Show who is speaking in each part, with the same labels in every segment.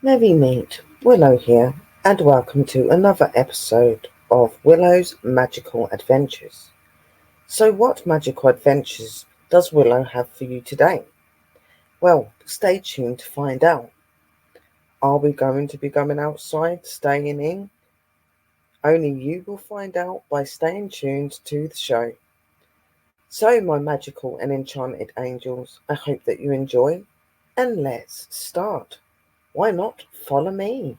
Speaker 1: Merry meet, Willow here, and welcome to another episode of Willow's Magical Adventures. So what magical adventures does Willow have for you today? Well, stay tuned to find out. Are we going to be going outside, staying in? Only you will find out by staying tuned to the show. So my magical and enchanted angels, I hope that you enjoy, and let's start. Why not follow me?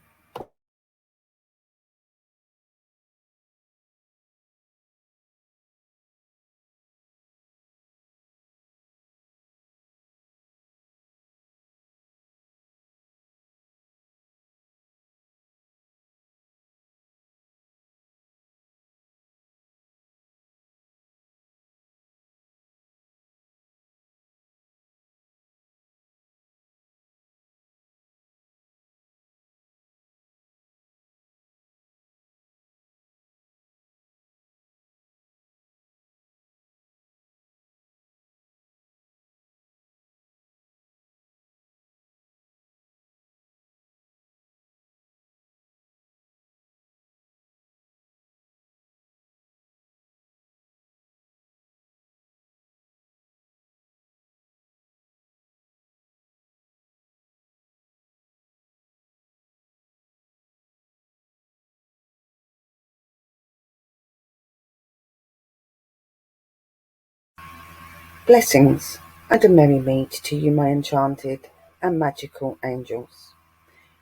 Speaker 1: Blessings and a merry meet to you, my enchanted and magical angels.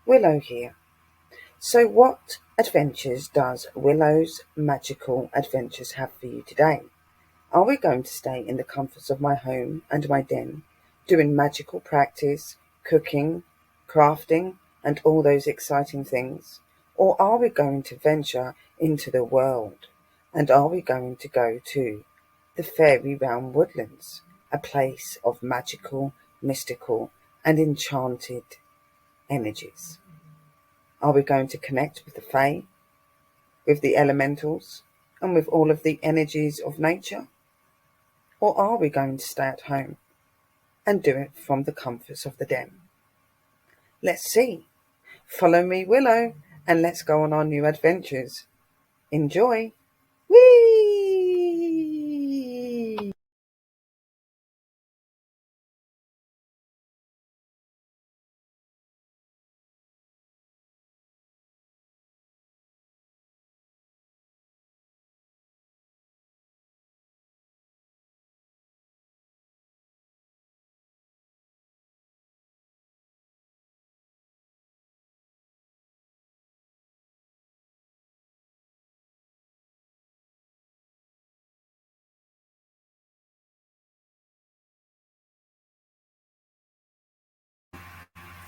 Speaker 1: Willow here. So what adventures does Willow's Magical Adventures have for you today? Are we going to stay in the comforts of my home and my den, doing magical practice, cooking, crafting, and all those exciting things? Or are we going to venture into the world? And are we going to go to the fairy realm woodlands, a place of magical, mystical, and enchanted energies? Are we going to connect with the fae, with the elementals, and with all of the energies of nature? Or are we going to stay at home and do it from the comforts of the den. Let's see. Follow me, Willow, and let's go on our new adventures. Enjoy! Whee!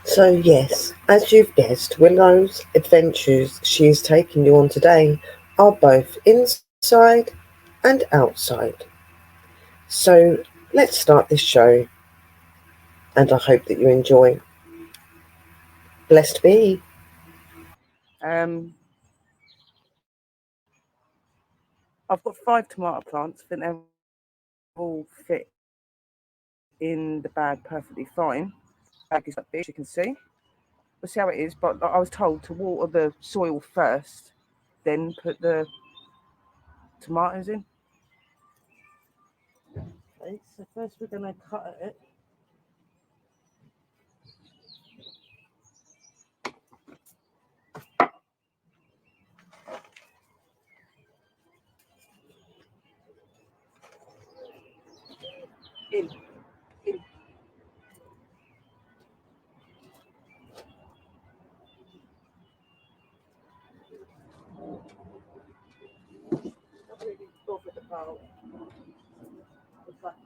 Speaker 1: So yes, as you've guessed, Willow's adventures she is taking you on today are both inside and outside. So let's start this show, and I hope that you enjoy. Blessed be. I've got 5 tomato plants. I think they'll all fit in the bag perfectly fine. The bag is like this, you can see. We'll see how it is, but I was told to water the soil first, then put the tomatoes in. Okay, so first we're going to cut it. In. Not really bothered about the fact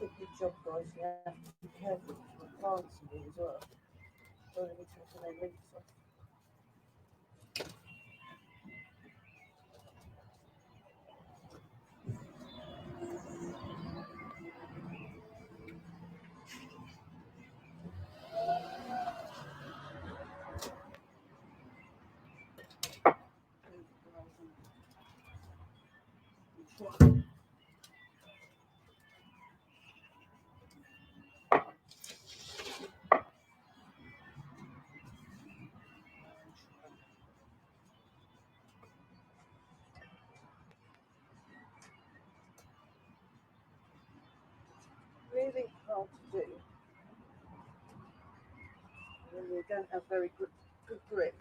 Speaker 1: Good job, guys. You have to be careful with the plants in here as well. Don't need to make leaks off. Really hard to do when you don't have very good grip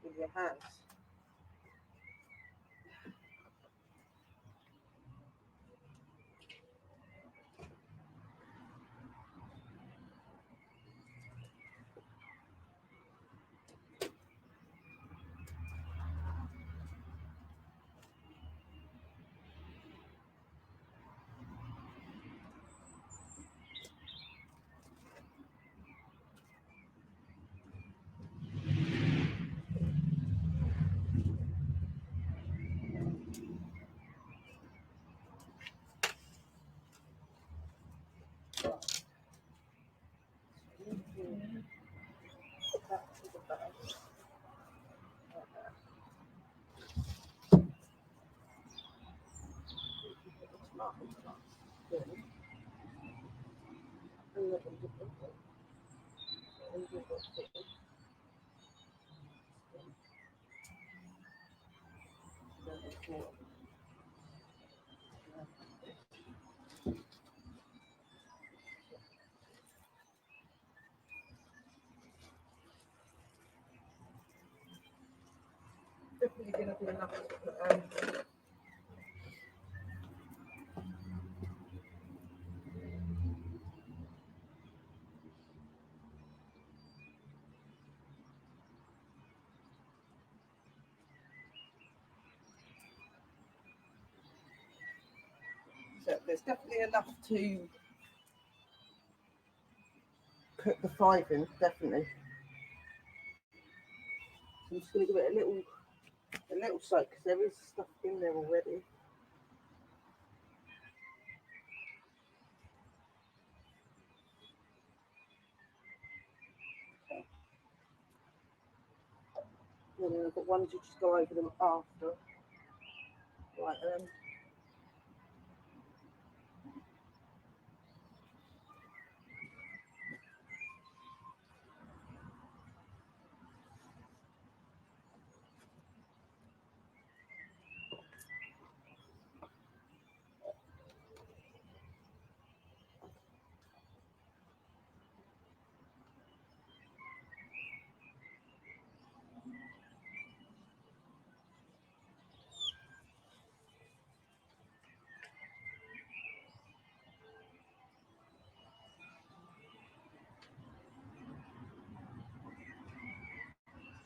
Speaker 1: with your hands. Definitely going to be enough to put, so there's definitely enough to
Speaker 2: put the 5 in, definitely. So I'm just going to give it a little soak because there is stuff in there already. And then I've got one to just go over them after. Right,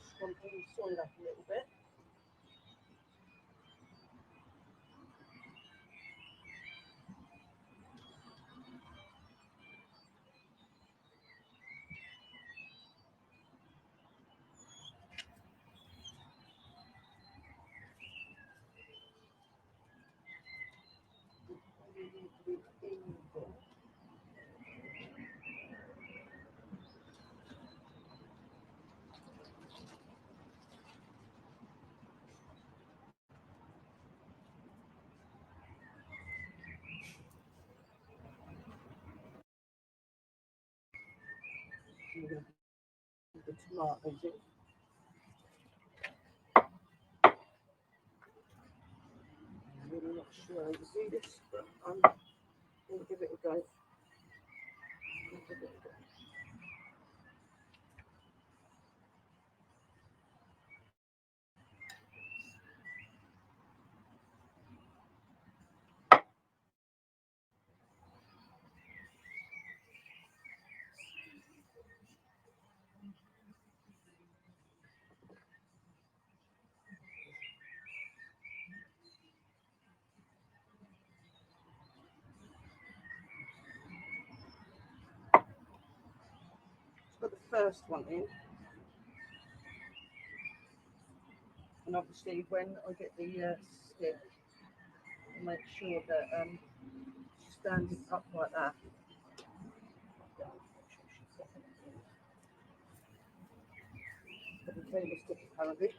Speaker 2: just want to soil up a little bit. I'm going to put the tomatoes in. I'm really not sure how to do this, but I'm going to give it a go. Put the first one in, and obviously when I get the stick, I'll make sure that she stands it up like that. Put the table stick apparently.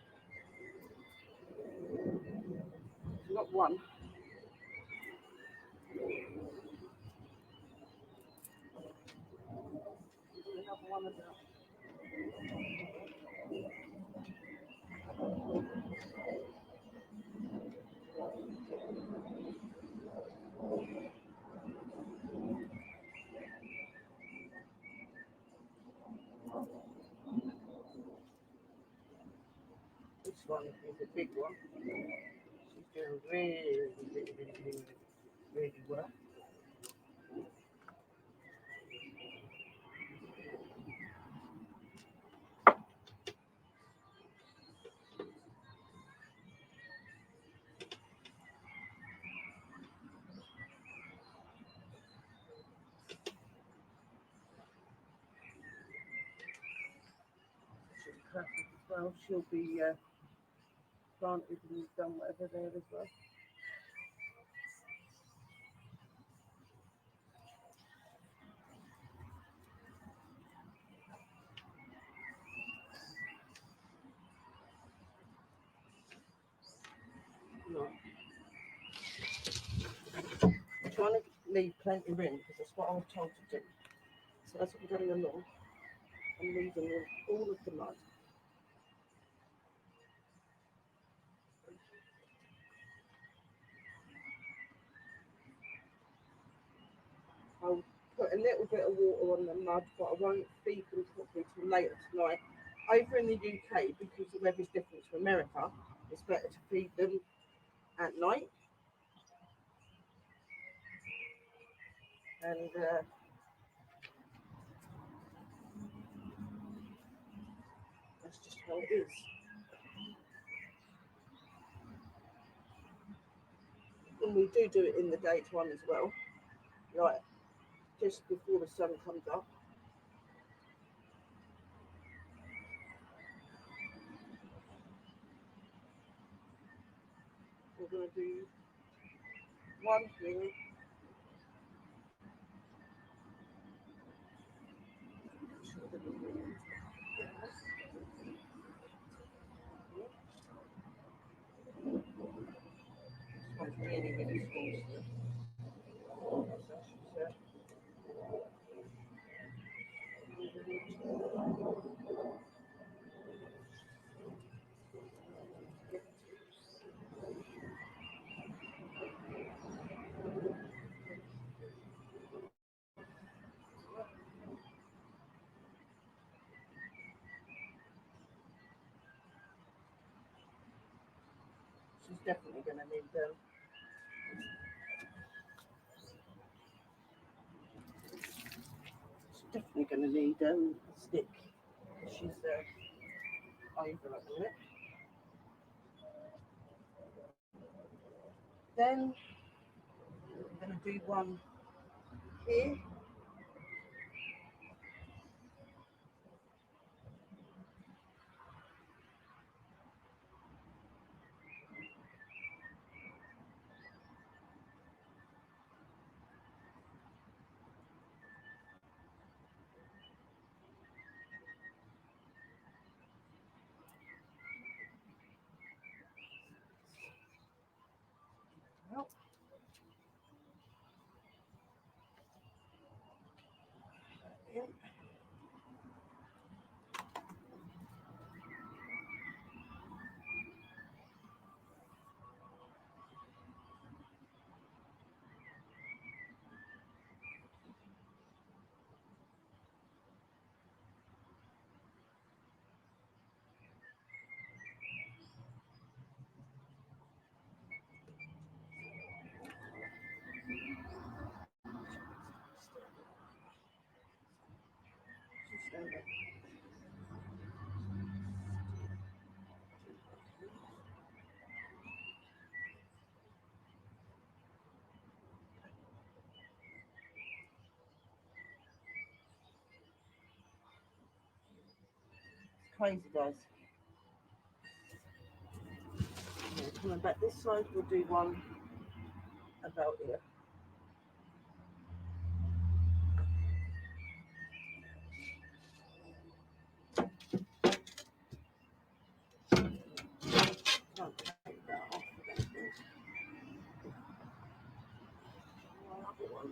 Speaker 2: Not one. Another one of that. This one is a big one. She's doing really well. She's perfect as well. She'll be planted and done whatever there as well. Right. I'm trying to leave plenty in because that's what I was told to do. So as I'm going along, I'm leaving all of the mud. I'll put a little bit of water on the mud, but I won't feed them properly till later tonight. Over in the UK, because the weather's different to America, it's better to feed them at night. And that's just how it is. And we do it in the daytime as well, like just before the sun comes up. going to do one thing. This one's really, really small. She's definitely going to need them. She's definitely going to need a stick. She's over at the minute. Then I'm going to do one here. Well, yeah. She's over. It's crazy, guys. Yeah, coming back this side, we'll do one about here. Can't take that off. I don't think. Another one.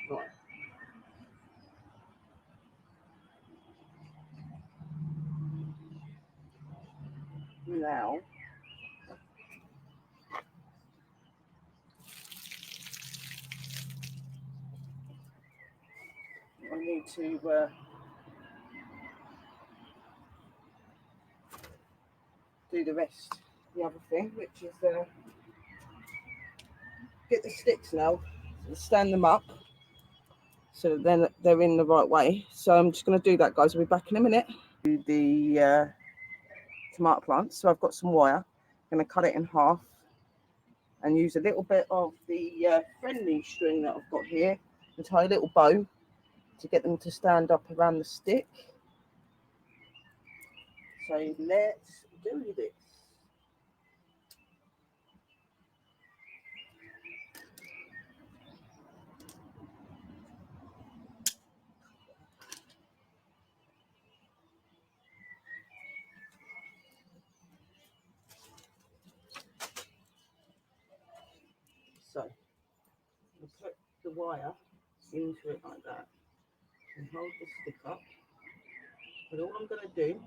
Speaker 2: Right. Now, I need to do the rest. The other thing, which is get the sticks now, stand them up so that then they're in the right way. So I'm just going to do that, guys. I'll be back in a minute. Do the tomato plants. So I've got some wire. I'm going to cut it in half and use a little bit of the friendly string that I've got here and tie a little bow to get them to stand up around the stick. So let's do this. So I'll put the wire into it like that and hold the stick up. But all I'm going to do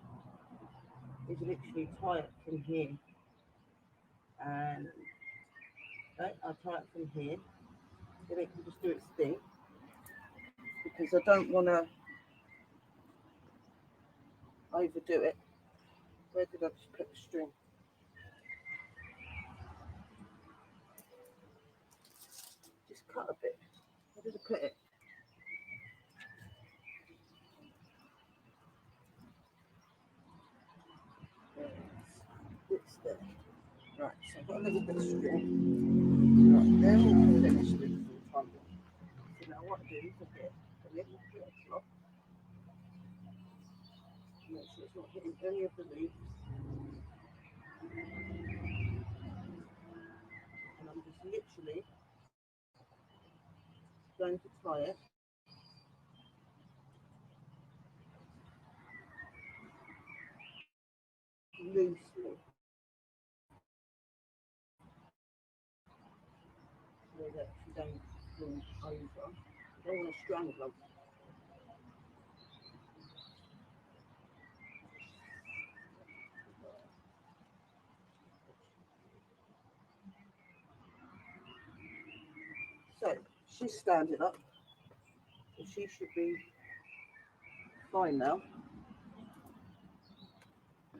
Speaker 2: is literally tie it from here. And okay, I'll tie it from here. Then it can just do its thing. Because I don't want to overdo it. Where did I just put the string? cut a bit. Where did I put it? It's there. Right, so I've got a little bit of string. Right, they're all finished with the front one. So now what I do is I get a little bit of cloth. Make sure it's not hitting any of the loops. And I'm just literally going to tie it loosely so that you don't fall over. You don't want to strangle them. So she's standing up, so she should be fine now.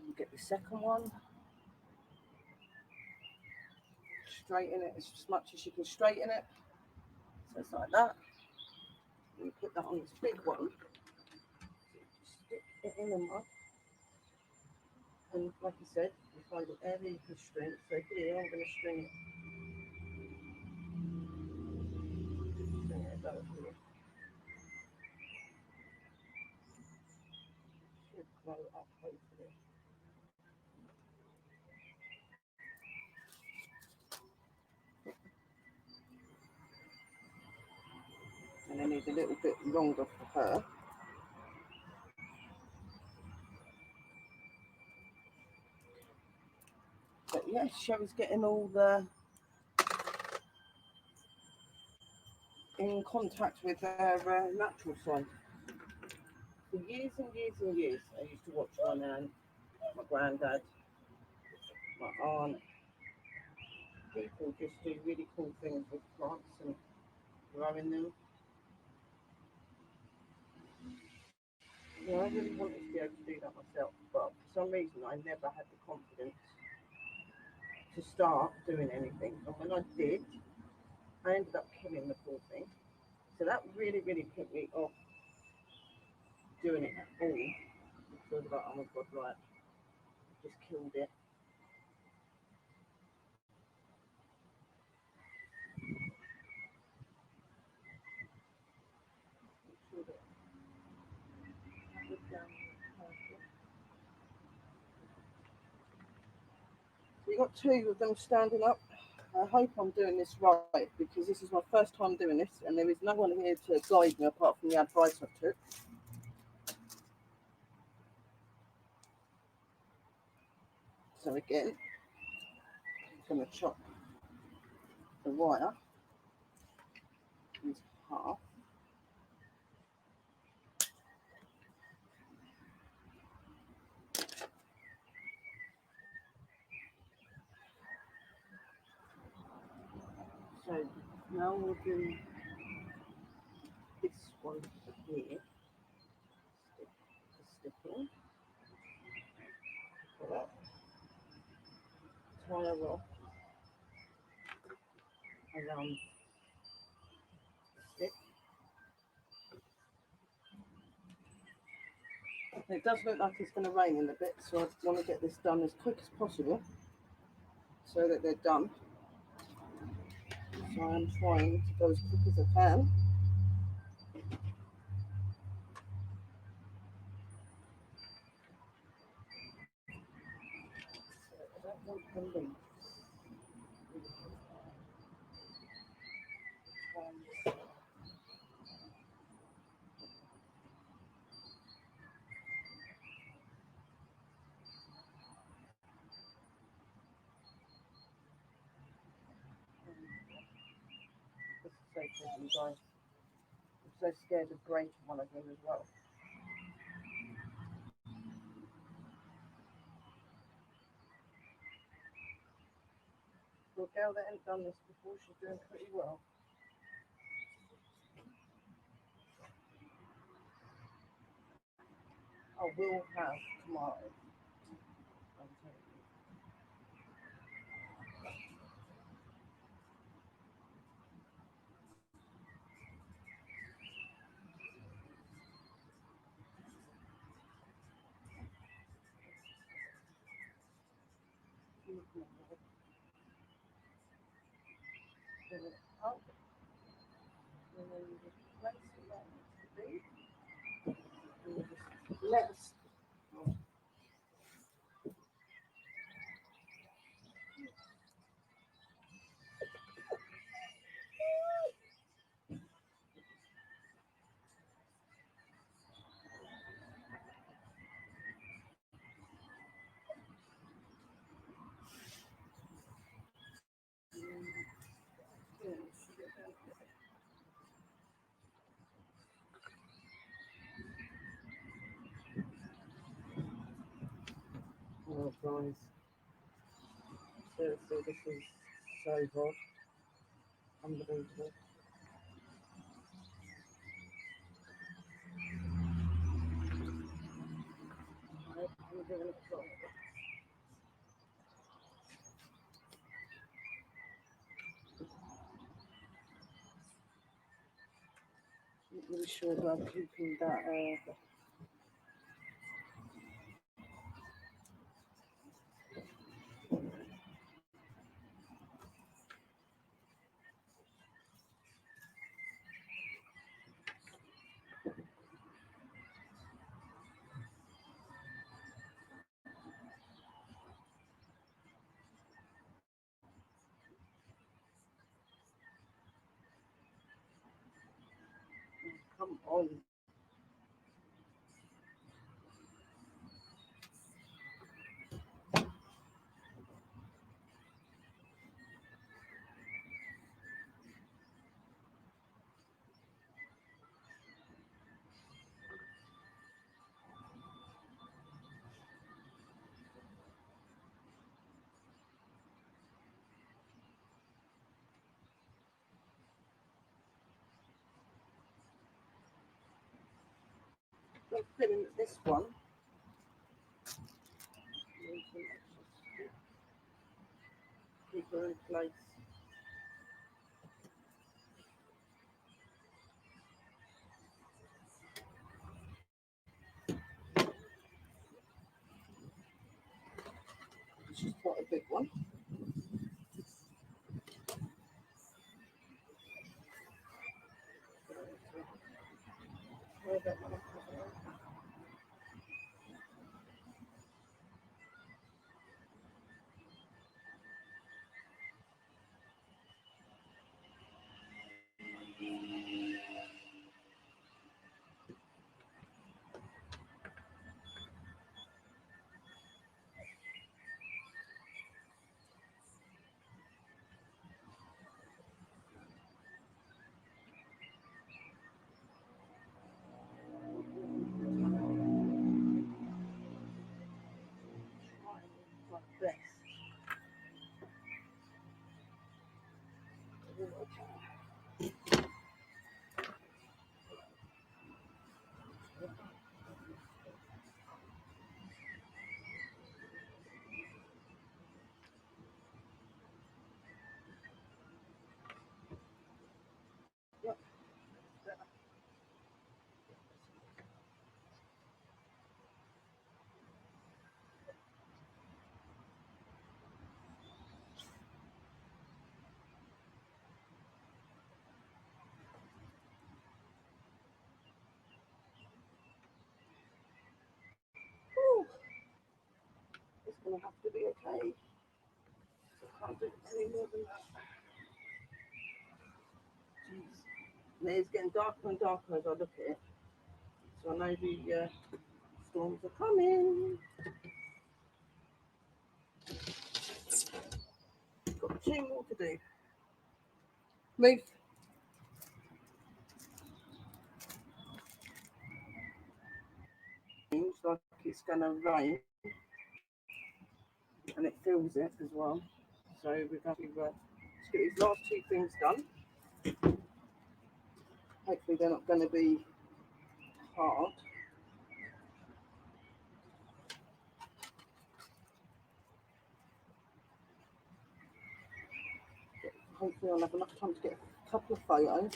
Speaker 2: You get the second one, straighten it as much as you can straighten it. So it's like that. And you put that on this big one. Stick it in the mud. And like I said, you find an area you can string. So here I'm going to string it. String it about here. Should blow up hopefully. And I need a little bit longer for her. But yeah, Sherry's getting all the in contact with her natural side. For years and years and years, I used to watch my nan, my granddad, my aunt. People just do really cool things with plants and growing them. Yeah, I really wanted to be able to do that myself, but for some reason I never had the confidence to start doing anything. And when I did, I ended up killing the poor thing. So that really, really put me off doing it at all. Because I was like, oh my god, right, I just killed it. So you got two of them standing up. I hope I'm doing this right because this is my first time doing this and there is no one here to guide me apart from the advice I took. So again, I'm going to chop the wire into half. So now we'll do this one here. Stick the stick in. Tie her off around the stick. It does look like it's going to rain in a bit, so I want to get this done as quick as possible so that they're done. So I'm trying to go as quick as I can. I don't want them loose. This is so tricky, guys. I'm so scared of breaking one of them as well. For a girl that ain't done this before, she's doing pretty well. I will have tomorrow. I'm telling you. Fill it up. And then you just place it where it needs to be. And you just let us. Oh, guys. Seriously, this is so hot. Unbelievable. I'm giving it a try. Not really sure about keeping that. Come on. I'm filling this one. Keep her in place. She's quite a big one. Where that one? Like this. Yep. Whew. It's going to have to be okay. I can't do any more than that. Jeez. And it's getting darker and darker as I look at it. So I know the storms are coming. Got 2 more to do. Move. Like it's going to rain. And it feels it as well. So we're going to let's get these last 2 things done. Hopefully they're not going to be hard. Hopefully I'll have enough time to get a couple of photos.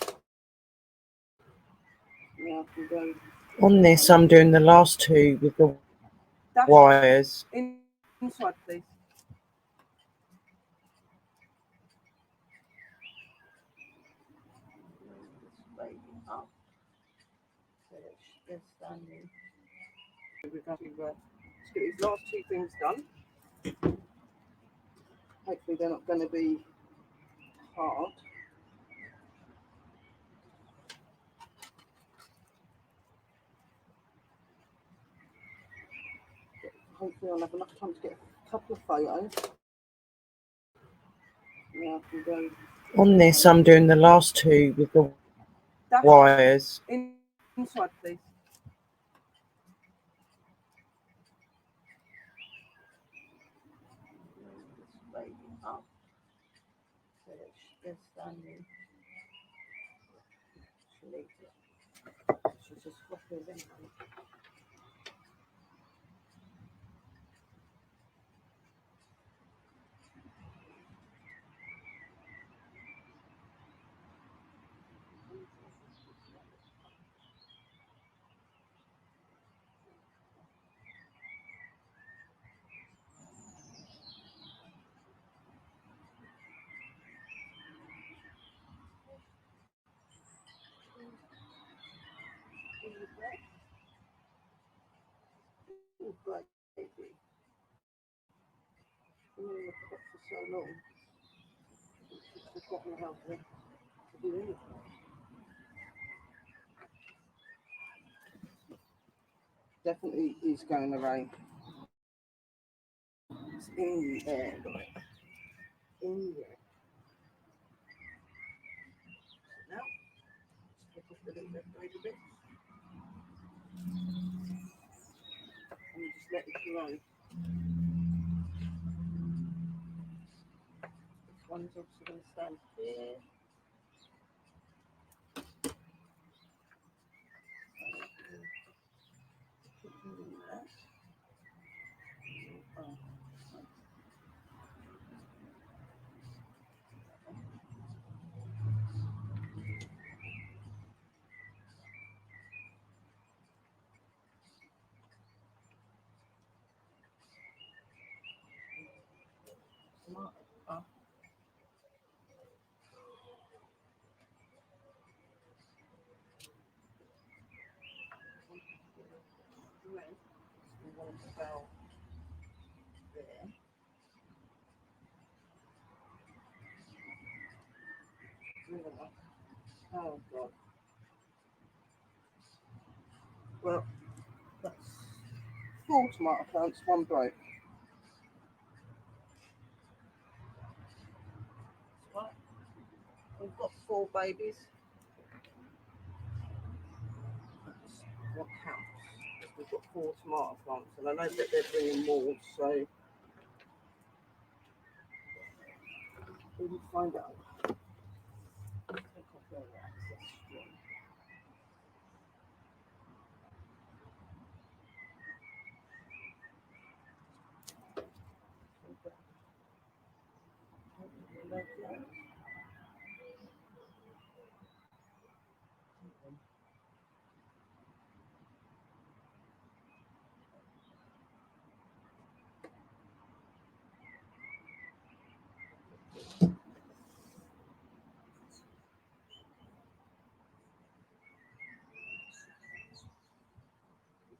Speaker 2: Yeah, I can go.
Speaker 1: On this, I'm doing the last 2 with the wires.
Speaker 2: Inside, please. up. So they're standing. We're going to let's get these last two things done. Hopefully they're not going to be hard. Hopefully I'll have enough time to get a couple of photos. Now I can go.
Speaker 1: On this, I'm doing the last two with the wires.
Speaker 2: Inside, please. This baby up. So they're standing. She'll just swap her in. Oh, great baby. Been in the pot for so long. She's forgotten how to do anything. Definitely is going to rain. It's in the air, right? In the air. So now, let's pick up the little bit. And just let it dry. This one's also going to stand here. Oh God. Well, that's 4 tomato plants, 1 broke. Right. We've got 4 babies. That's what counts. We've got 4 tomato plants, and I know that they're bringing more, so we will find out. Take off their access string.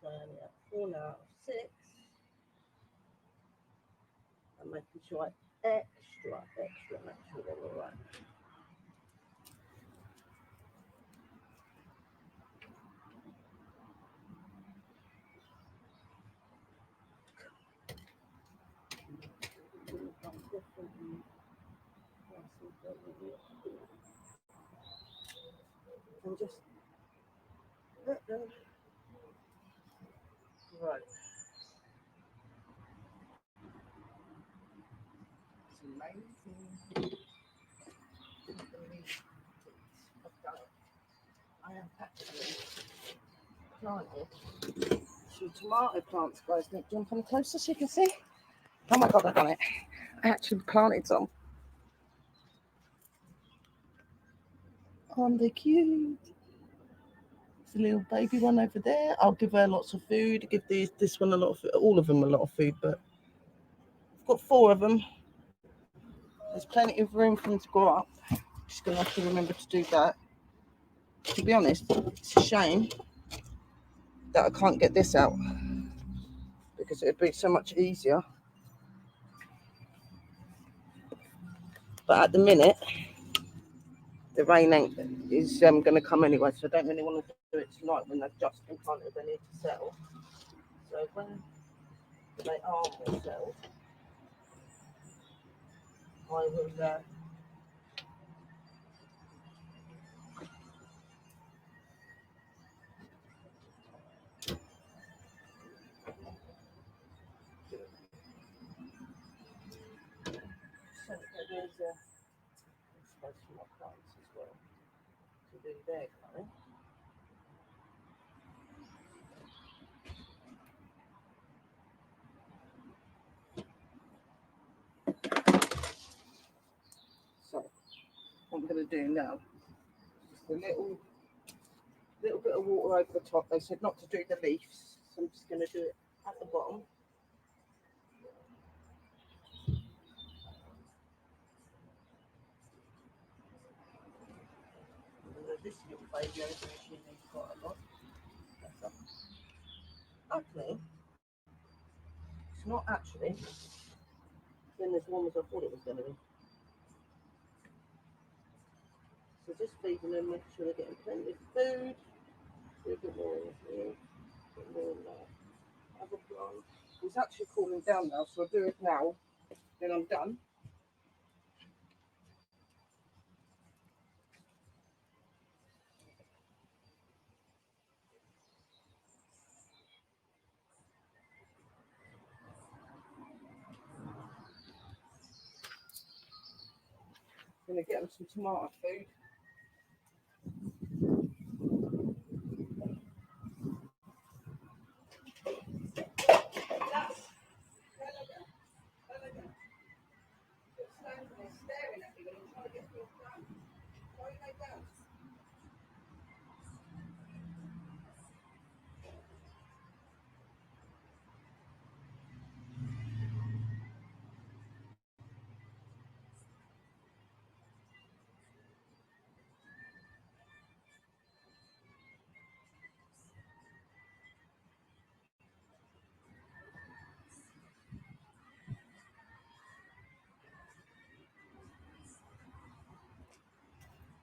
Speaker 2: So I only have 4 now out of 6. I'm making sure I extra, make sure they're all right. And just let them. Right. It's amazing. I've done it. I am actually planted some tomato plants, guys. Now jump on closer so you can see. Oh my God, I've done it. I actually planted some. Aren't they cute? There's a little baby one over there. I'll give her lots of food. Give this one a lot of food. All of them a lot of food, but I've got 4 of them. There's plenty of room for them to grow up. Just gonna have to remember to do that. To be honest, it's a shame that I can't get this out because it'd be so much easier. But at the minute, the rain is going to come anyway, so I don't really want to do it tonight when they've just been kind of ready to settle. So when they are all settled, I will so there's a space for my plants as well to do their colour. So what I'm going to do now is just a little bit of water over the top. They said not to do the leaves, so I'm just going to do it at the bottom. This little baby over here, she needs quite a lot. Actually, it's not actually been as warm as I thought it was going to be. So just feeding them, make sure they're getting plenty of food. Do a bit more in here, a bit more in there. Other plant. It's actually cooling down now, so I'll do it now. Then I'm done. I'm going to get them some tomato food.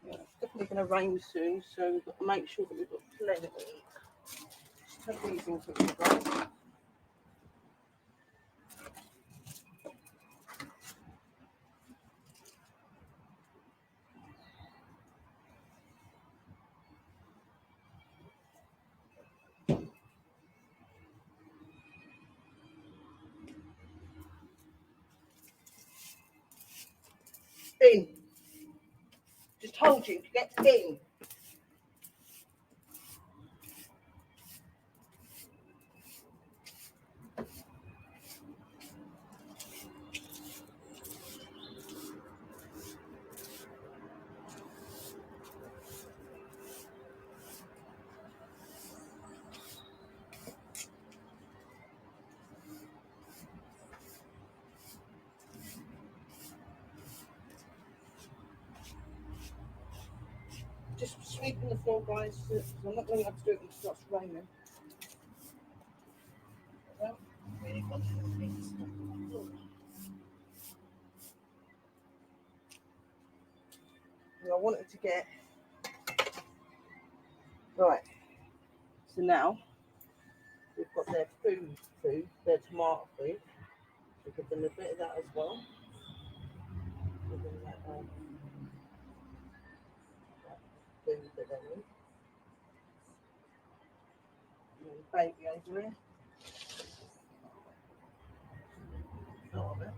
Speaker 2: Yeah, it's definitely going to rain soon, so we've got to make sure that we've got plenty. Just take these in quickly, guys. In. Just told you to get in. Just sweeping the floor, guys, because I'm not going to have to do it when it starts raining. Well, really got things. And I wanted to get right. So now we've got their food, their tomato food. So give them a bit of that as well. Give them that food that they need. And then baby over here. Start of it.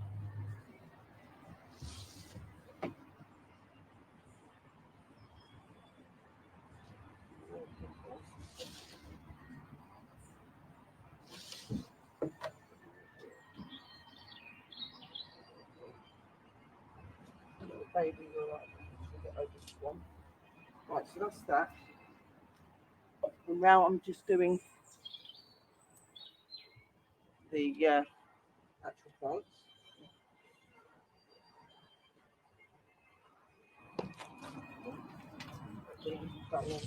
Speaker 2: Baby, you're right. We'll get over this one. Right, so that's that. And now I'm just doing the actual plants. things done on there.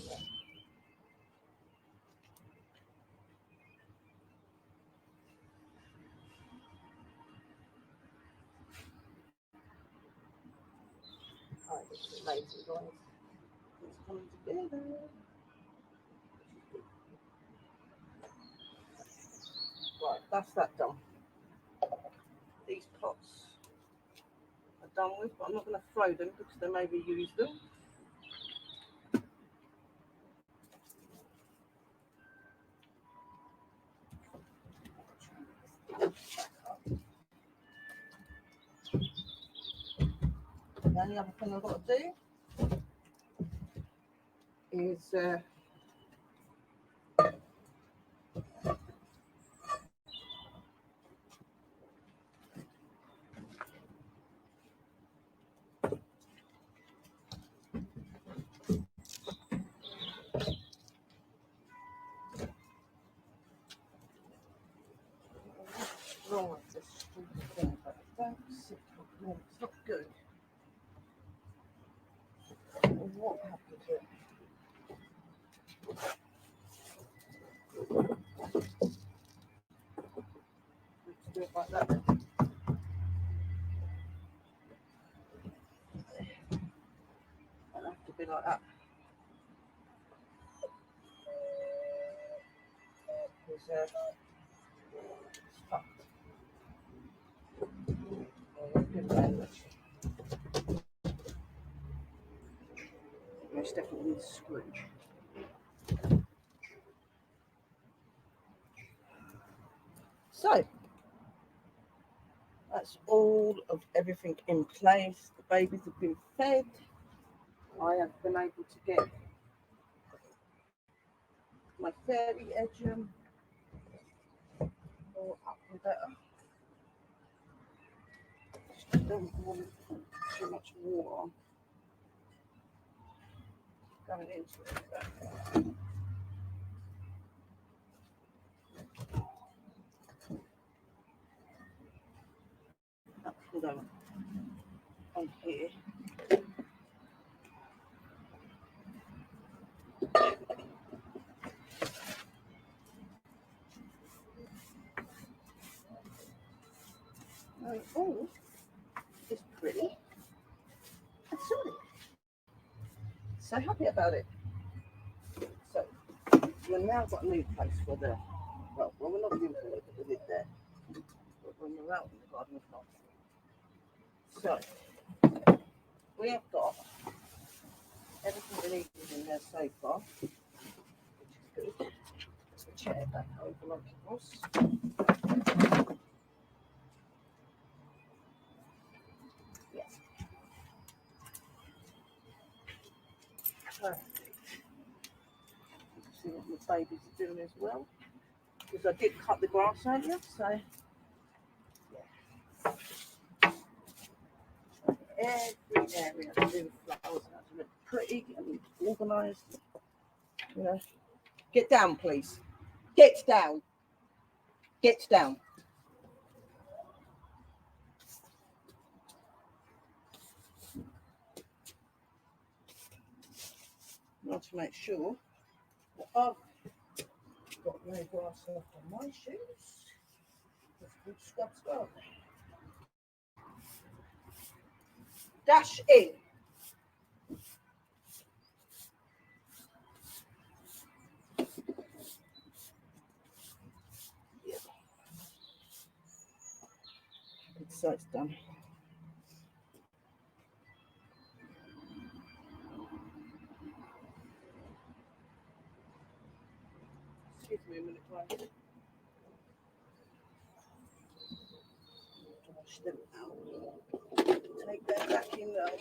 Speaker 2: Alright, it's lazy, guys. It's coming together. Right, that's that done. These pots are done with, but I'm not going to throw them because they may reuse them. The only other thing I've got to do is wrong with this stupid thing, but it don't sit properly. It's not good. What happened to it? Let's do it like that. It'll have to be like that. It's fucked. Most definitely the screw. So that's all of everything in place. The babies have been fed. I have been able to get my fairy edge all up and better. Just don't want too much water going into it. Up and down on here. Oh, it's pretty. I saw it. So happy about it. So we've now got a new place for the, well, we're not going to put the lid there, but when we're out in the garden, we've got. So we have got everything we need in there so far, which is good. The chair back over like it was. Yes. So, see what my babies are doing as well, because I did cut the grass earlier, so yeah. Every area to do with flowers has to look pretty and organised. You know, get down, please. Get down. Get down. I want to make sure that I've got no grass left on my shoes. That's good scrub. Dash in. Yeah. So it's done. Excuse me a minute, guys. Wash them out. Take that back in there.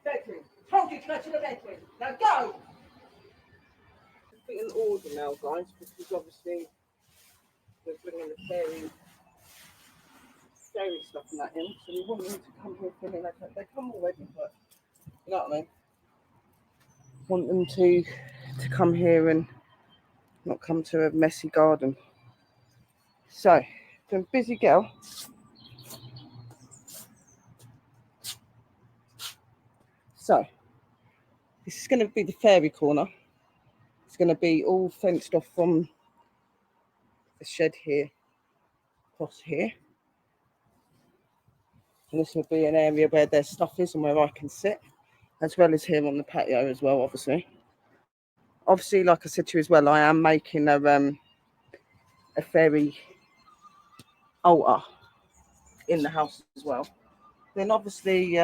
Speaker 2: Bedroom. Told you to go to the bedroom. Now go. In order now, guys, because obviously we're bringing the fairy stuff and that in, so we want them to come here feeling like they come already, but you know what I mean. Want them to come here and not come to a messy garden. So, been a busy girl. So this is going to be the fairy corner. It's going to be all fenced off from the shed here across here. And this will be an area where their stuff is and where I can sit, as well as here on the patio as well, obviously. Obviously, like I said to you as well, I am making a fairy altar in the house as well. Then obviously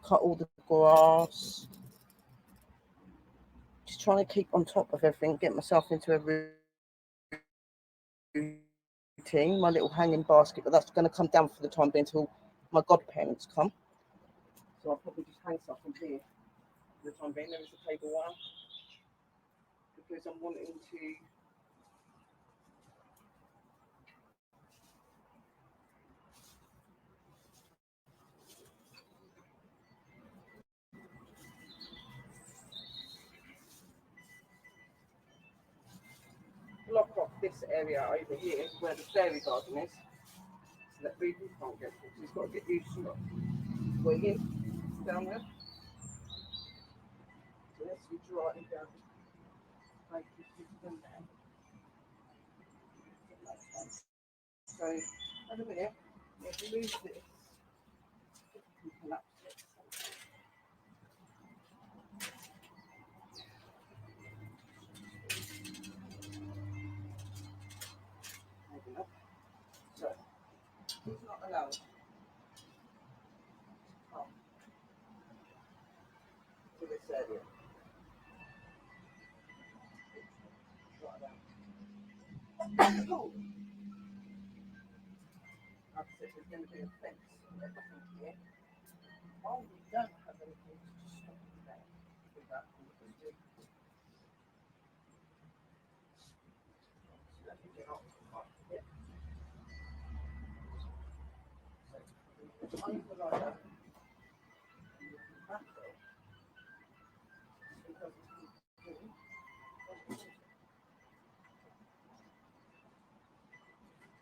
Speaker 2: cut all the grass. Just trying to keep on top of everything, get myself into a routine, my little hanging basket, but that's going to come down for the time being until my godparents come. So I'll probably just hang stuff in here for the time being. There is a table wire because I'm wanting to block off this area over here where the fairy garden is, so that people can't get to. It's got to get used to it. We're in down there. So let's be dry down. Like this is in there. So at a minute, if we lose this, we can collapse it. Maybe not. So he's not allowed to come to this area. Oh. Like I said, there's going to be a fence and everything here. Oh, we don't have anything to stop you there. Do that. Let me get off. Yeah. So, over like that.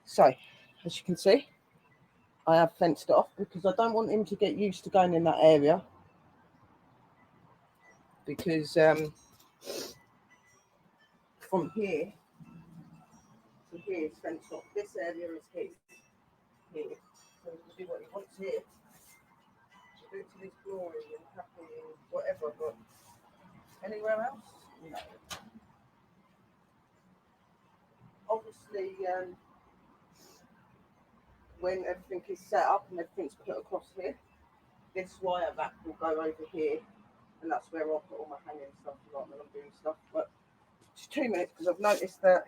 Speaker 2: So, as you can see, I have fenced it off because I don't want him to get used to going in that area. Because from here to here is fenced off. This area is his. Here. So he can do what he wants here. Do it to his glory and happy and whatever, but anywhere else? No. Obviously, when everything is set up and everything's put across here, this wire back will go over here, and that's where I'll put all my hanging stuff like when I'm doing stuff. But just 2 minutes because I've noticed that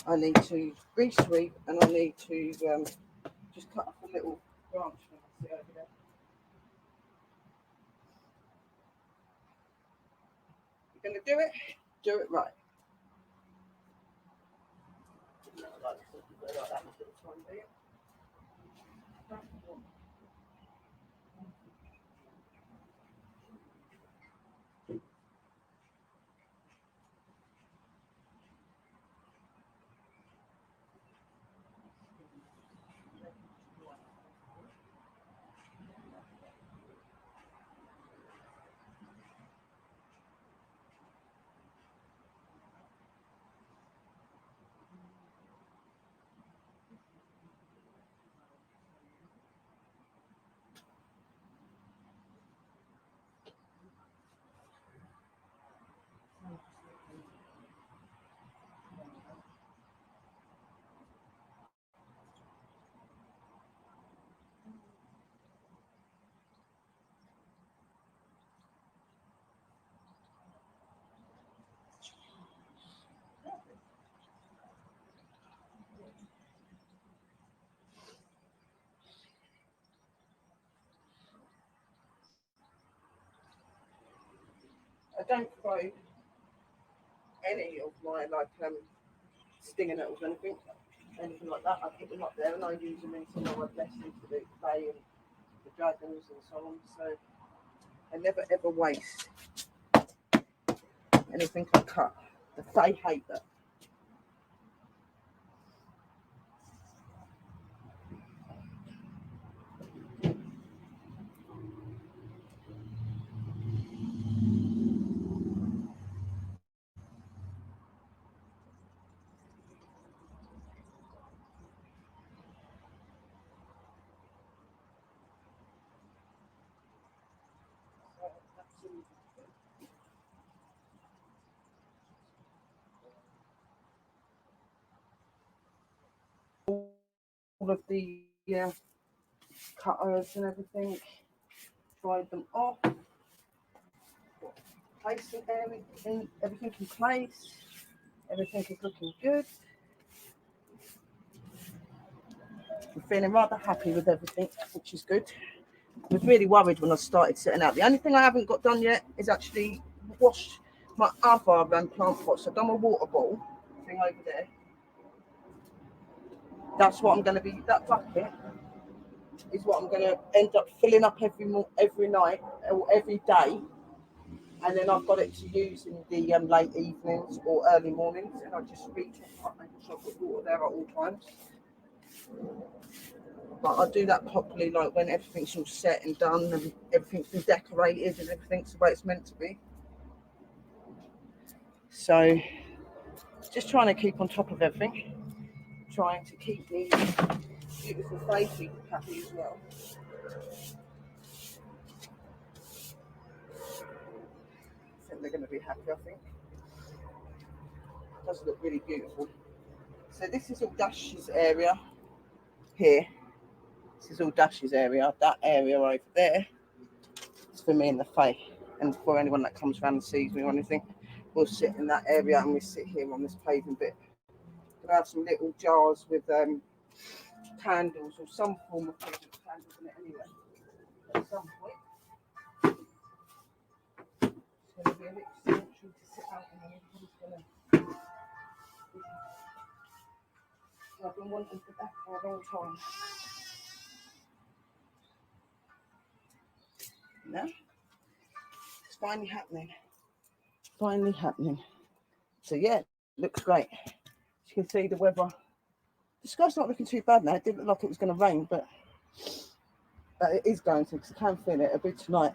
Speaker 2: I need to re-sweep and I need to just cut off a little branch when I sit over there. You're going to do it right. I don't throw any of my stinger nettles or anything like that. I put them up there and I use them in some of my blessings for the clay and the dragons and so on. So I never ever waste anything I cut. The Fae hate that. of the cutters and everything. Dried them off. Placing everything in place. Everything is looking good. I'm feeling rather happy with everything, which is good. I was really worried when I started setting out. The only thing I haven't got done yet is actually wash my other plant pots. I've done my water bottle thing over there. That's what I'm going to be, that bucket is what I'm going to end up filling up every night or every day. And then I've got it to use in the late evenings or early mornings. And I just reach up, making sure I've got water there at all times. But I'll do that properly, like when everything's all set and done and everything's been decorated and everything's the way it's meant to be. So just trying to keep on top of everything, trying to keep the beautiful baby happy as well. I think they're going to be happy, I think. It does look really beautiful. So this is all Dash's area here. This is all Dash's area. That area over there is for me and the Fae. And for anyone that comes around and sees me or anything, we'll sit in that area and we sit here on this paving bit. We'll have some little jars with candles or some form of candles in it anyway. At some point. It's going to be a bit central to sit out in. I've been wanting for that for a long time. No? It's finally happening. Finally happening. So yeah, looks great. As you can see, the weather, the sky's not looking too bad now. It didn't look like it was going to rain, but it is going to, because I can feel it a bit tonight.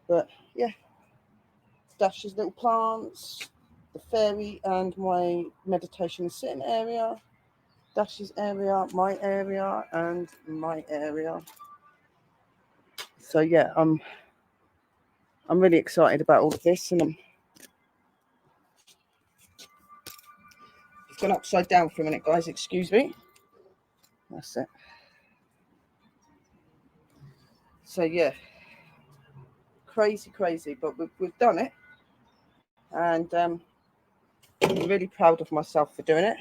Speaker 2: But yeah, Dash's little plants, the fairy and my meditation and sitting area, Dash's area, my area, and my area. So yeah, I'm really excited about all of this, and it's gone upside down for a minute, guys. Excuse me. That's it. So yeah, crazy, but we've done it, and I'm really proud of myself for doing it.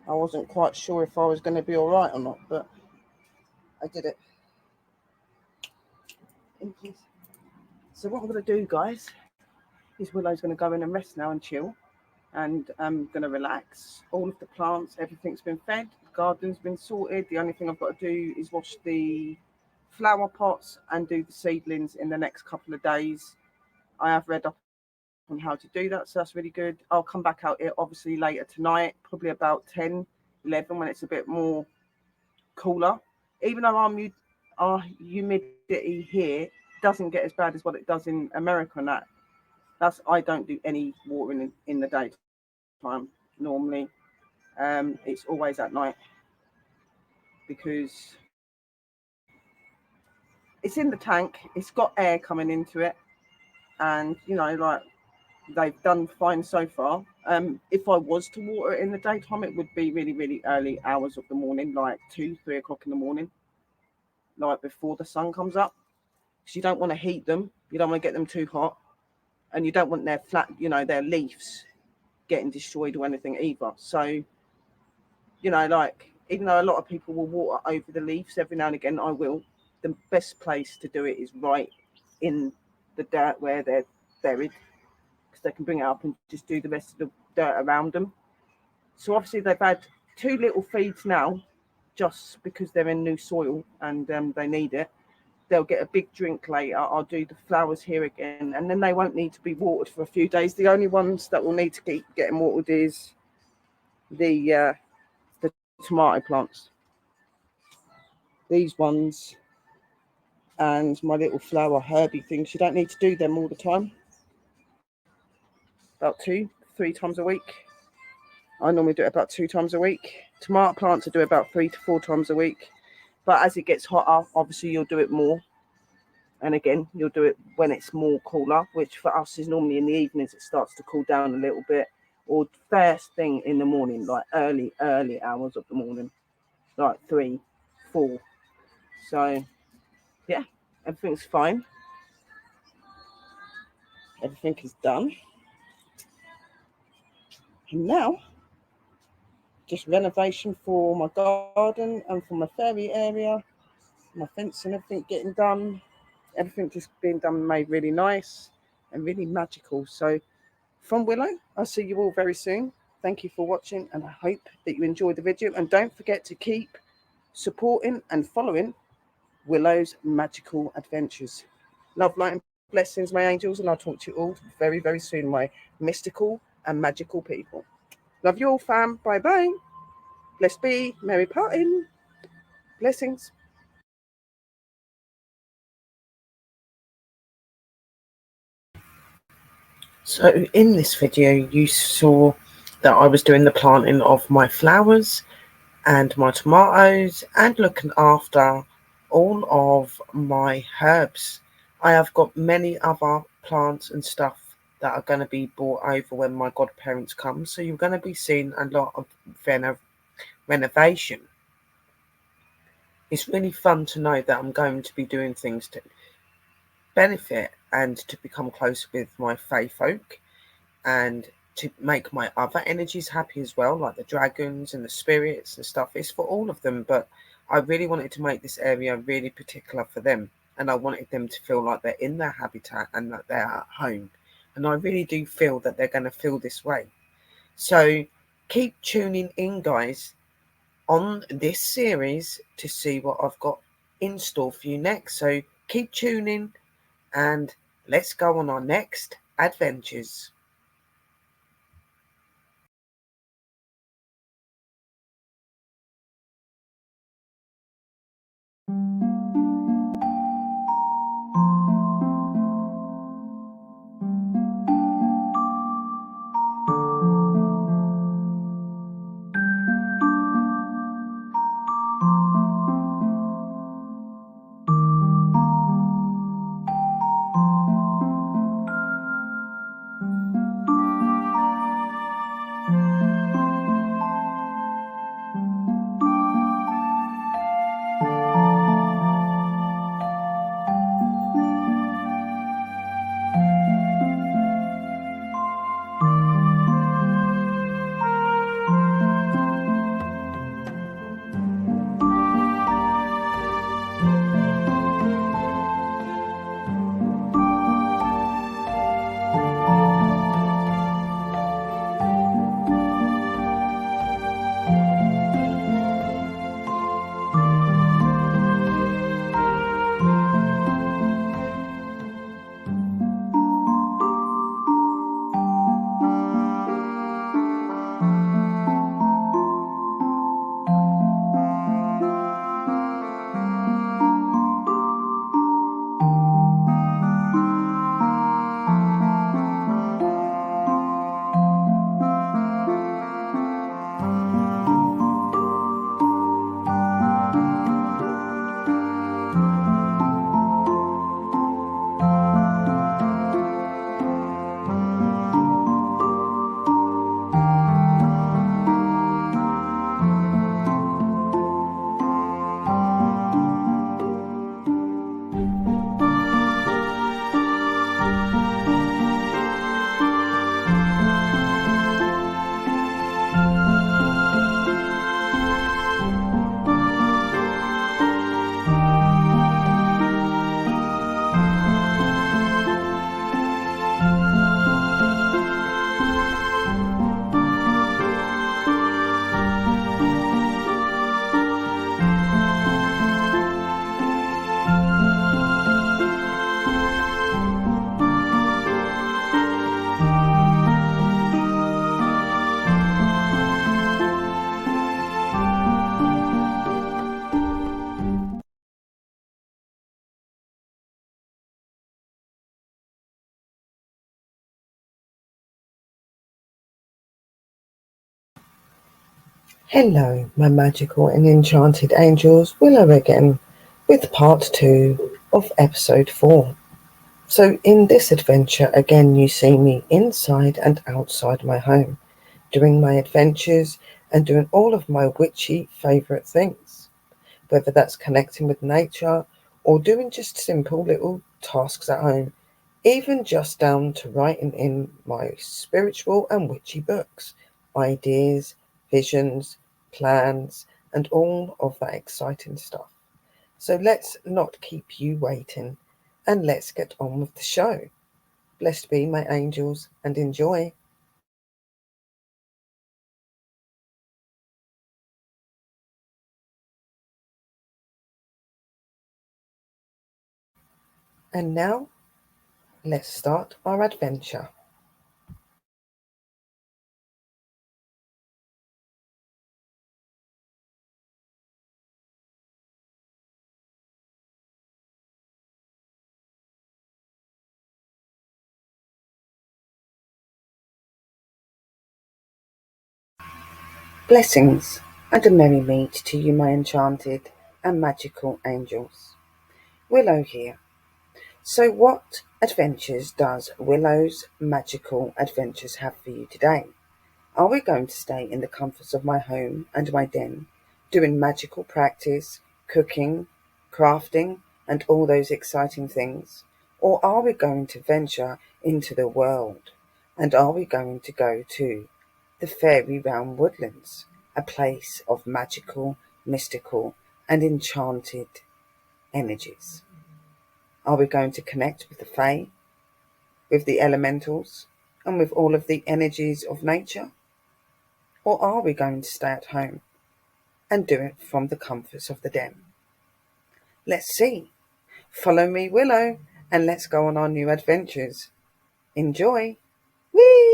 Speaker 2: I wasn't quite sure if I was going to be all right or not, but I did it. So what I'm going to do, guys, is Willow's going to go in and rest now and chill, and I'm going to relax. All of the plants, everything's been fed, the garden's been sorted. The only thing I've got to do is wash the flower pots and do the seedlings in the next couple of days. I have read up on how to do that, so that's really good. I'll come back out here obviously later tonight, probably about 10, 11, when it's a bit more cooler. Even though our humidity here doesn't get as bad as what it does in America, and that's I don't do any watering in the daytime normally. It's always at night, because it's in the tank, it's got air coming into it, and you know, like, they've done fine so far. If I was to water it in the daytime, it would be really, really early hours of the morning, like 2, 3 o'clock in the morning, like before the sun comes up, because you don't want to heat them, you don't want to get them too hot, and you don't want their their leaves getting destroyed or anything either. So, you know, like, even though a lot of people will water over the leaves every now and again, I will. The best place to do it is right in the dirt where they're buried, because they can bring it up and just do the rest of the dirt around them. So obviously they've had 2 little feeds now, just because they're in new soil and they need it. They'll get a big drink later. I'll do the flowers here again, and then they won't need to be watered for a few days. The only ones that will need to keep getting watered is the tomato plants. These ones and my little flower herby things, you don't need to do them all the time. About 2, 3 times a week. I normally do it about 2 times a week. Tomato plants I do about 3 to 4 times a week. But as it gets hotter, obviously you'll do it more. And again, you'll do it when it's more cooler, which for us is normally in the evenings. It starts to cool down a little bit. or first thing in the morning, like early hours of the morning, like 3, 4. So yeah, everything's fine. Everything is done. And now, just renovation for my garden and for my fairy area, my fence and everything getting done. Everything just being done, made really nice and really magical. So from Willow, I'll see you all very soon. Thank you for watching, and I hope that you enjoyed the video. And don't forget to keep supporting and following Willow's magical adventures. Love, light, and blessings, my angels, and I'll talk to you all very, very soon, my mystical and magical people. Love you all, fam. Bye-bye. Blessed be. Merry parting. Blessings. So in this video, you saw that I was doing the planting of my flowers and my tomatoes and looking after all of my herbs. I have got many other plants and stuff that are going to be brought over when my godparents come. So you're going to be seeing a lot of renovation. It's really fun to know that I'm going to be doing things to benefit and to become close with my fae folk, and to make my other energies happy as well, like the dragons and the spirits and stuff. It's for all of them, but I really wanted to make this area really particular for them, and I wanted them to feel like they're in their habitat and that they're at home. And I really do feel that they're going to feel this way. So keep tuning in, guys, on this series to see what I've got in store for you next. So keep tuning and let's go on our next adventures. Hello, my magical and enchanted angels, Willow again, with part 2 of episode 4. So in this adventure, again, you see me inside and outside my home.
Speaker 1: doing my adventures and doing all of my witchy favourite things, whether that's connecting with nature or doing just simple little tasks at home, even just down to writing in my spiritual and witchy books, ideas, visions, plans, and all of that exciting stuff. So let's not keep you waiting and let's get on with the show. Blessed be my angels and enjoy. And now let's start our adventure. Blessings and a merry meet to you, my enchanted and magical angels. Willow here. So, what adventures does Willow's magical adventures have for you today? Are we going to stay in the comforts of my home and my den, doing magical practice, cooking, crafting, and all those exciting things? Or are we going to venture into the world? And are we going to go to the fairy realm woodlands, a place of magical, mystical, and enchanted energies? Are we going to connect with the fae, with the elementals, and with all of the energies of nature? Or are we going to stay at home and do it from the comforts of the den? Let's see. Follow me, Willow, and let's go on our new adventures. Enjoy! Whee!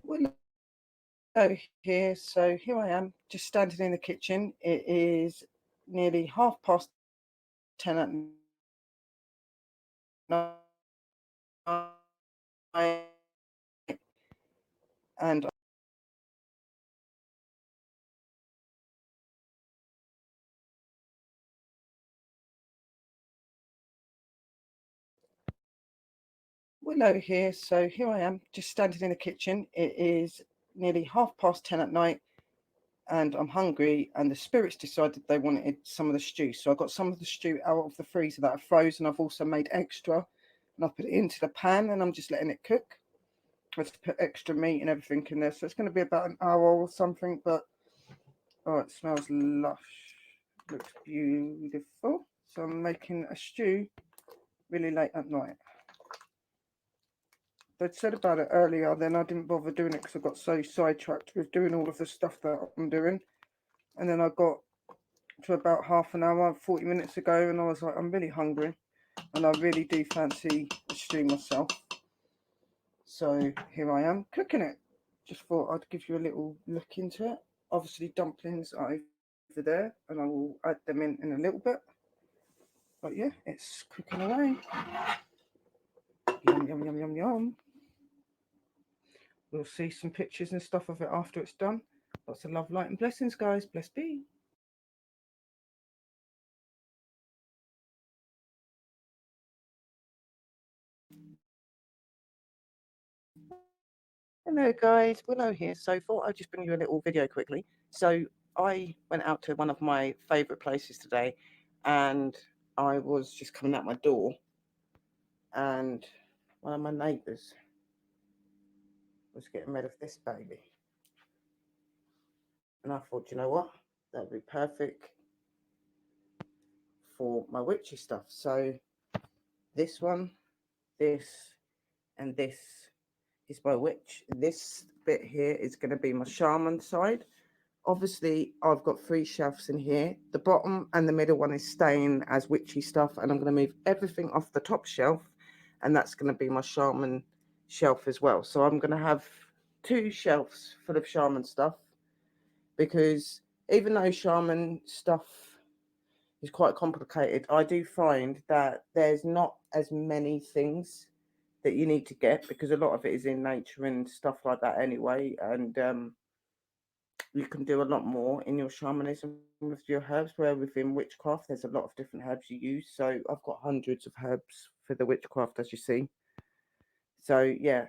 Speaker 1: Willow here. So here I am, just standing in the kitchen. It is nearly 10:30 at night, and Willow here. So here I am, just standing in the kitchen. It is nearly 10:30 at night, and I'm hungry. And the spirits decided they wanted some of the stew, so I got some of the stew out of the freezer that I froze, and I've also made extra, and I put it into the pan, and I'm just letting it cook. I just put extra meat and everything in there, so it's going to be about an hour or something. But oh, it smells lush, looks beautiful. So I'm making a stew really late at night. They'd said about it earlier, then I didn't bother doing it because I got so sidetracked with doing all of the stuff that I'm doing. And then I got to about half an hour, 40 minutes ago, and I was like, I'm really hungry and I really do fancy a stew myself. So here I am cooking it. Just thought I'd give you a little look into it. Obviously, dumplings are over there, and I will add them in a little bit. But yeah, it's cooking away. Yum, yum, yum, yum, yum. We'll see some pictures and stuff of it after it's done. Lots of love, light, and blessings, guys. Bless be. Hello guys, Willow here. So thought I'd just bring you a little video quickly. So I went out to one of my favourite places today, and I was just coming out my door, and one of my neighbours was getting rid of this baby. And I thought, you know what? That'd be perfect for my witchy stuff. So this one, this, and this is my witch. This bit here is going to be my shaman side. Obviously, I've got 3 shelves in here. The bottom and the middle one is staying as witchy stuff, and I'm going to move everything off the top shelf, and that's going to be my shaman shelf as well. So I'm going to have 2 shelves full of shaman stuff, because even though shaman stuff is quite complicated, I do find that there's not as many things that you need to get, because a lot of it is in nature and stuff like that anyway. And you can do a lot more in your shamanism with your herbs, where within witchcraft there's a lot of different herbs you use. So I've got hundreds of herbs for the witchcraft, as you see. So yeah,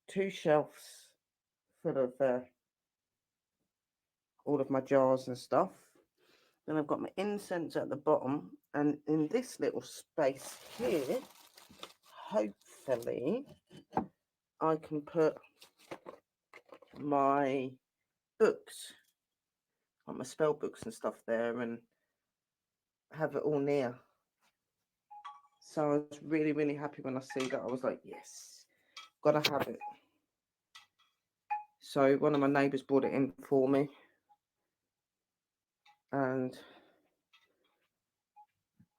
Speaker 1: two shelves full of all of my jars and stuff. Then I've got my incense at the bottom, and in this little space here, hopefully I can put my books, like my spell books and stuff there, and have it all near. So I was really, really happy when I see that. I was like, yes, gotta have it. So one of my neighbours brought it in for me, and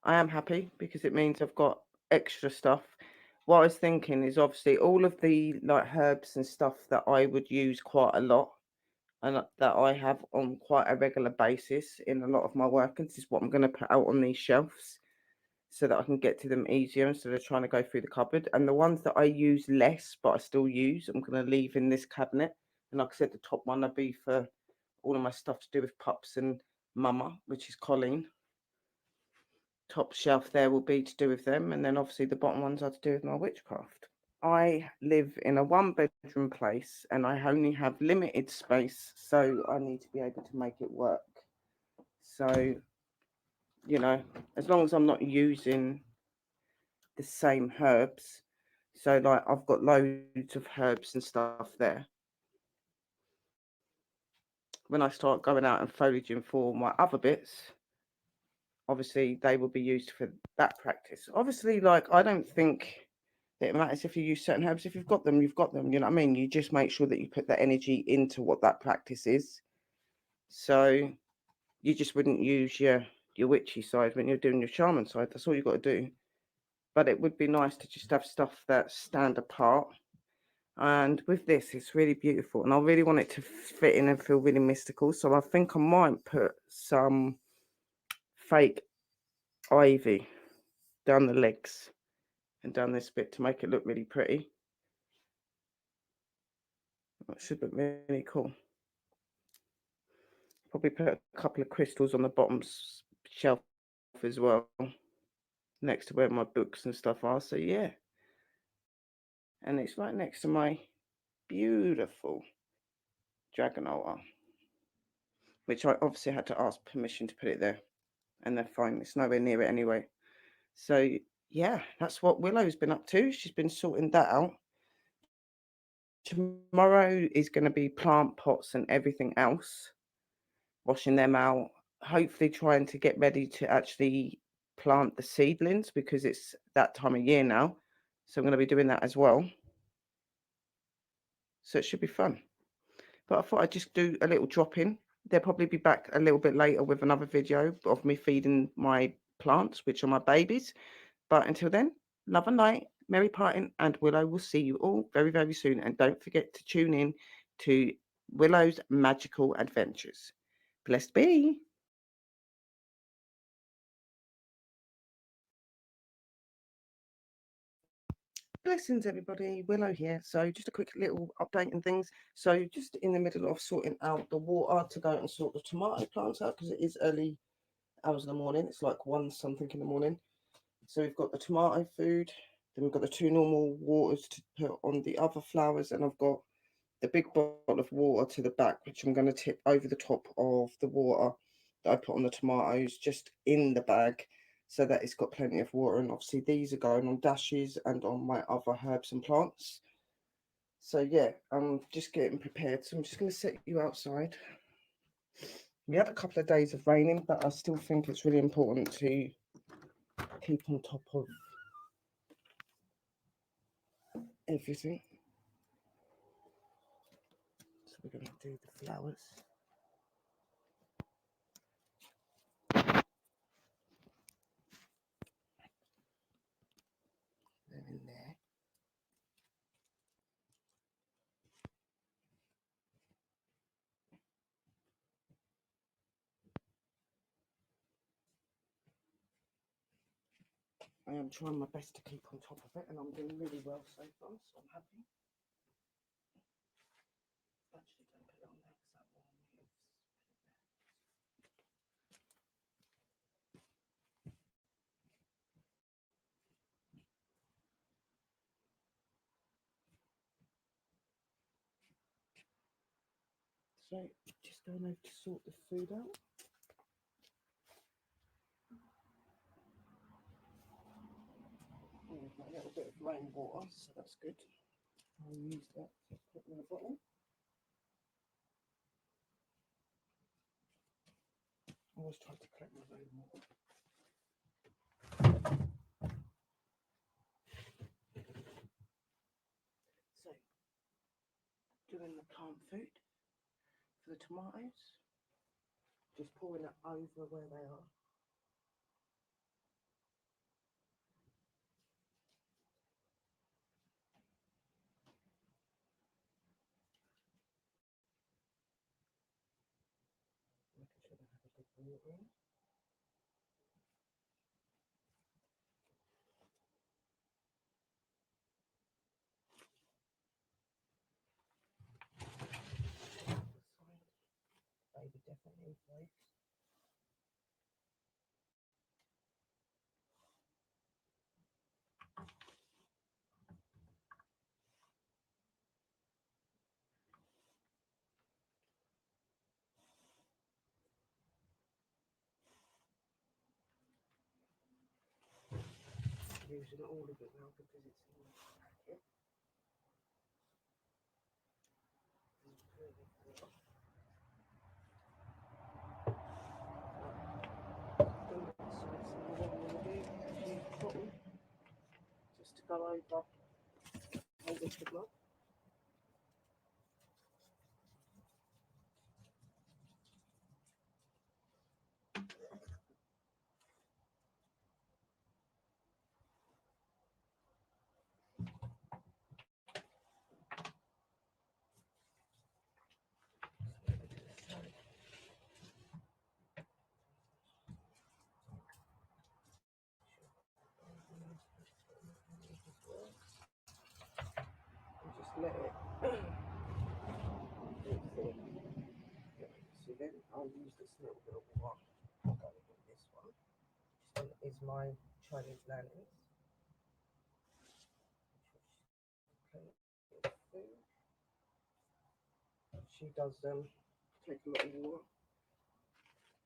Speaker 1: I am happy because it means I've got extra stuff. What I was thinking is obviously all of the like herbs and stuff that I would use quite a lot and that I have on quite a regular basis in a lot of my work, and this is what I'm going to put out on these shelves so that I can get to them easier instead of trying to go through the cupboard. And the ones that I use less but I still use, I'm going to leave in this cabinet. And like I said, the top one will be for all of my stuff to do with pups and mama, which is Colleen. Top shelf there will be to do with them, and then obviously the bottom ones are to do with my witchcraft. I live in a 1-bedroom place and I only have limited space, so I need to be able to make it work. So, you know, as long as I'm not using the same herbs, so like I've got loads of herbs and stuff there. When I start going out and foraging for my other bits, obviously they will be used for that practice. Obviously, like I don't think that it matters if you use certain herbs. If you've got them, you've got them. You know what I mean? You just make sure that you put that energy into what that practice is. So you just wouldn't use your witchy side when you're doing your shaman side. That's all you've got to do. But it would be nice to just have stuff that stand apart. And with this, it's really beautiful. And I really want it to fit in and feel really mystical. So I think I might put some fake ivy down the legs and down this bit to make it look really pretty. That should look really cool. Probably put a couple of crystals on the bottom shelf as well, next to where my books and stuff are. So yeah, and it's right next to my beautiful dragon altar, which I obviously had to ask permission to put it there, and they're fine. It's nowhere near it anyway. So yeah, that's what Willow's been up to. She's been sorting that out. Tomorrow is going to be plant pots and everything else, washing them out, hopefully trying to get ready to actually plant the seedlings because it's that time of year now. So I'm going to be doing that as well. So it should be fun. But I thought I'd just do a little drop in. They'll probably be back a little bit later with another video of me feeding my plants, which are my babies. But until then, love and light, merry parting, and Willow will see you all very, very soon. And don't forget to tune in to Willow's Magical Adventures. Blessed be. Blessings, everybody. Willow here. So, just a quick little update and things. So, just in the middle of sorting out the water to go and sort the tomato plants out because it is early hours in the morning. It's like 1 something in the morning. So, we've got the tomato food, then we've got the 2 normal waters to put on the other flowers, and I've got the big bottle of water to the back, which I'm going to tip over the top of the water that I put on the tomatoes just in the bag so that it's got plenty of water. And obviously these are going on dashes and on my other herbs and plants. So yeah, I'm just getting prepared. So I'm just going to set you outside. We had a couple of days of raining, but I still think it's really important to keep on top of everything. So we're going to do the flowers. They're in there. I am trying my best to keep on top of it, and I'm doing really well so far, so I'm happy. Actually, don't put it on there because that one
Speaker 2: So just going over to sort the food out. There's a little bit of rainwater, so that's good. I'll use that to put in the bottle. I always try to collect my rainwater. So, doing the calm food for the tomatoes, just pouring it over where they are. Making sure they have a good water in. Baby definitely in place. Using all of it now because it's in the packet. Just to go over all this good luck. Just let it. So then I'll use this little bit of water. I'll go with this one. This one is my Chinese nanny's. She does take a lot of water.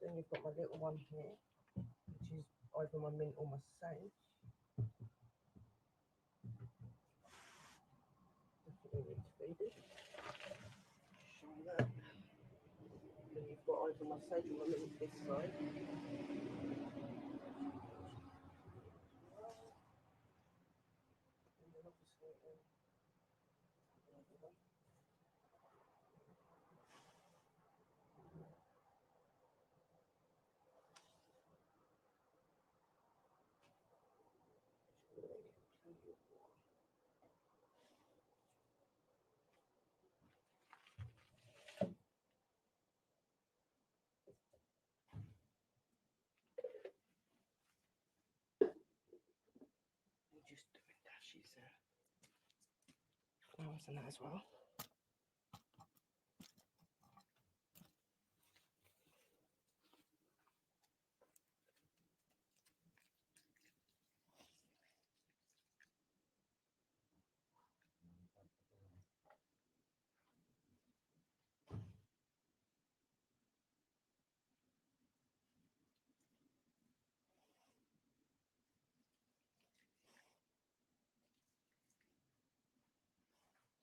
Speaker 2: Then you've got my little one here, which is either my mint or my sage. Definitely need to feed it. Show that. Then you've got either my sage or my mint this side. And then obviously just doing dashes flowers and that as well.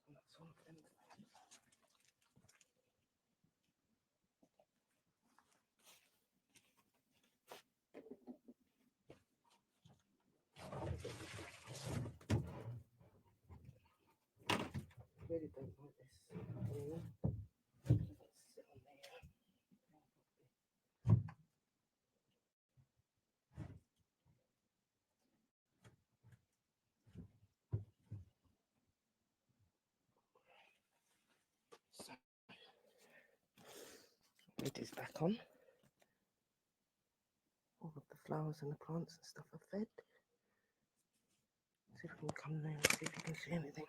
Speaker 2: And that's all of them. Really don't like this. Let's sit on there. So, lid is back on. All of the flowers and the plants and stuff are fed. See if we can come there and see if you can see anything.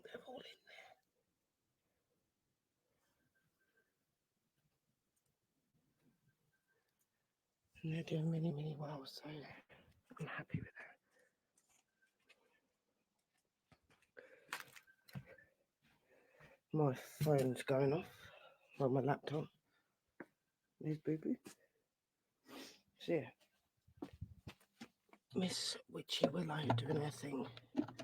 Speaker 2: They're all in there. And they're doing really, really well, so I'm happy with that. My phone's going off on my laptop. There's Boo Boo. So yeah, Miss Witchy Willow doing her thing.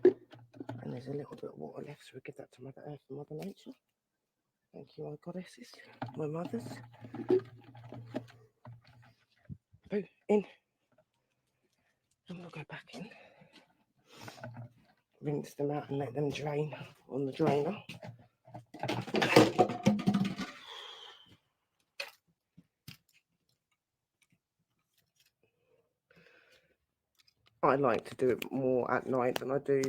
Speaker 2: And there's a little bit of water left, so we give that to Mother Earth and Mother Nature. Thank you, my goddesses, my mothers. Boo, in. And we'll go back in. Rinse them out and let them drain on the drainer. I like to do it more at night than I do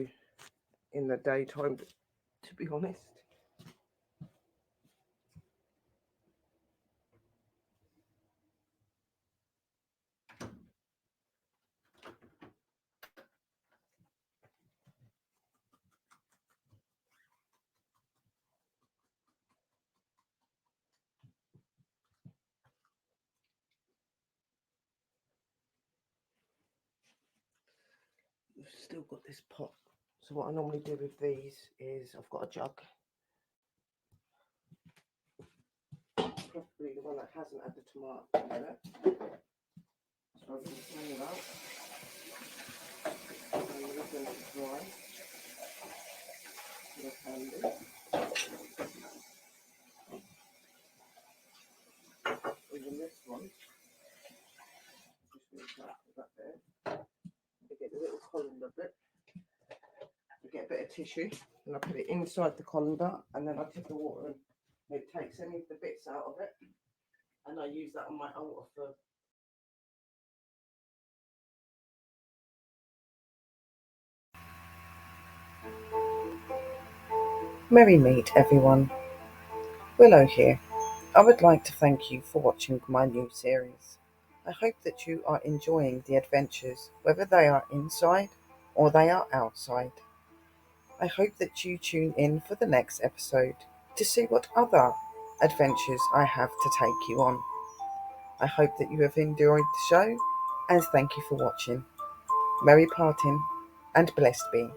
Speaker 2: in the daytime, to be honest. We've still got this pot. So what I normally do with these is I've got a jug. Preferably the one that hasn't had the tomato in it. So I'm just hang it up. And we're going to dry. With handy. Even this one. Just going to put that there. I get the little colander bit. I get a bit of tissue and I put it inside the colander and then I tip the water and it takes any of the bits out of it. And I use that on my altar for
Speaker 1: Merry meet everyone. Willow here. I would like to thank you for watching my new series. I hope that you are enjoying the adventures, whether they are inside or they are outside. I hope that you tune in for the next episode to see what other adventures I have to take you on. I hope that you have enjoyed the show and thank you for watching. Merry parting and blessed be.